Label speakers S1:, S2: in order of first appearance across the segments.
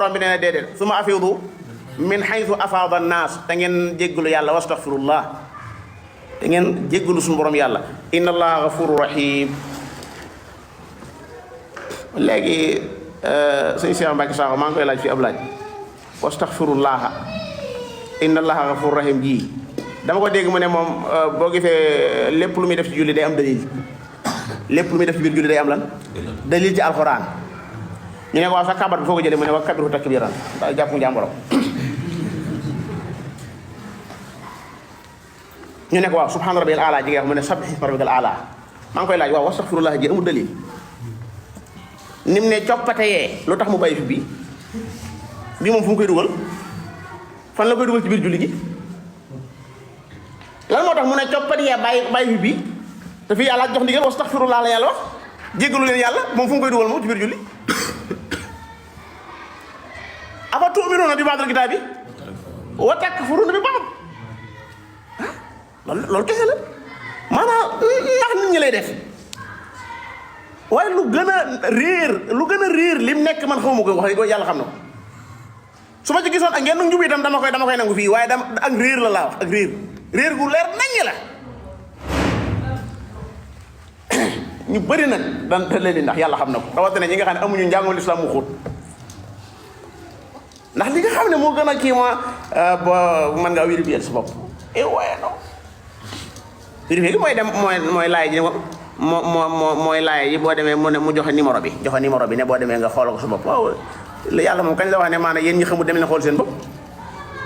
S1: borom bi nee na déedéet suma afidu min haythu afada an-nas te ngeen jéggalu yàlla wastaghfirullah te ngeen jéggalu suñu borom yàlla inna allaha ghafurur rahim. léegi sëñ Cheikh Mbacke Sakho maa ngi koy laaj fi ab laaj wastaghfirullah inna allaha ghafurur rahim ji dama ko dégg mu ne moom boo gisee lépp lu muy def ci julli day am dalil lépp lu muy def ci biir julli day am lan dalil ci alxuraan. ñu ne ko waaw sa kabar bi foo ko jëlee mu ne wa kabiru takbiran da jàpp mu jàmborom. ñu ne ko waaw subhaana rabbiyal aala ji nga wax mu ne sabbihi isma rabbikal aala maa ngi koy laaj waaw wastaghfirullah ji amul dalil nim ne coppateyee lu tax mu bàyyi fi bii moom fu mu koy dugal fan la koy dugal ci biir julli gi lan moo tax mu ne coppateyee bàyyi fi bii te fii yàlla jox ndigal wastaghfirullah la yàlla wax jéggalu leen yàlla moom fu mu koy dugal moom ci biir julli. afa tu'minuuna bi ba'dil kitaabi wa takfuruuna bi ba'd loolu kese la maanaam ndax nit ñi lay def waaye lu gën a réer lim nekk man xawma ko wax yàlla xam na ko su ma ci gisoon ak ngeen nu njub itam dama koy nangu fii waaye ak réer la laa wax ak réer gu leer naññ la. ñu bëri nag dan leen di ndax yàlla xam na ko rawatina ñi nga xam ne amuñu njàngul islam mu xóot ndax li nga xam ne moo gën a kii ma ba mën ngaa vérifier sa bopp waaye non vérifier gi mooy dem mooy laay ji mooy laay ji boo demee mu joxe numéro bi ne boo demee nga xoolal ko sa bopp waaw yàlla moom kañ la wax ne maanaam yéen ñi xamul dem leen xool seen bopp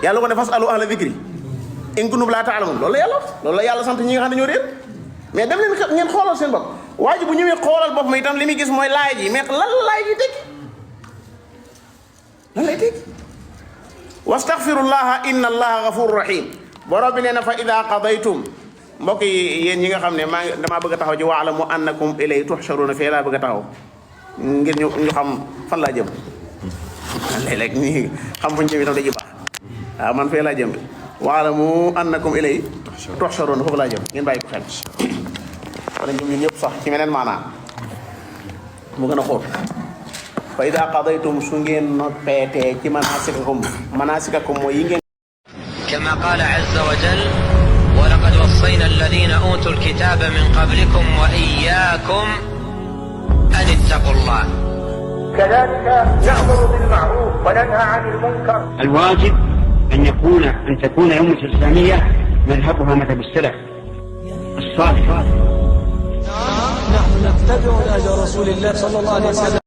S1: yàlla ko ne fasalu ahla zikri in kuntum laa ta'lamuun loolu la yàlla sant ñi nga xam ne ñoo réer mais dem leen ngeen xoolal seen bopp waa ji bu ñëwee xoolal bopp ma itam li muy gis mooy laay ji mais lan la laay ji tekki lan lay tekki wastaghfirullaha inna allaha ghafurur rahim borom bi nee na fa ida qadaytum mbokk yi yéen ñi nga xam ne damaa bëgg a taxaw ci wa'lamu annakum ilayhi tuhsharuna fee laa bëgg a taxaw ngir ñu xam fan laa jëm léeg-léeg ñi xam fuñ jëm itam dañuy baax waaw man fee laa jëm wa'lamu annakum ilayhi tuhsharuna foofu laa jëm ngeen bàyyi ko xel wala jëm ñun ñëpp sax ci meneen maanaam mu gën a xóot fa ida qadaytum su ngeen noppeetee ci manasikakum mooy yi ngeen
S2: kama qala azza wa jal wa laqad wassayna alladhina utul kitaba min qablikum wa iyyakum an ittaqullah
S3: kadhalika na'muru bil ma'ruf wa nanha 'anil munkar.
S4: الواجب أن تكون أمة الإسلامية مذهبها مذهب السلف الصالح.
S5: نحن نتبع الأجر رسول الله صلى الله عليه وسلم.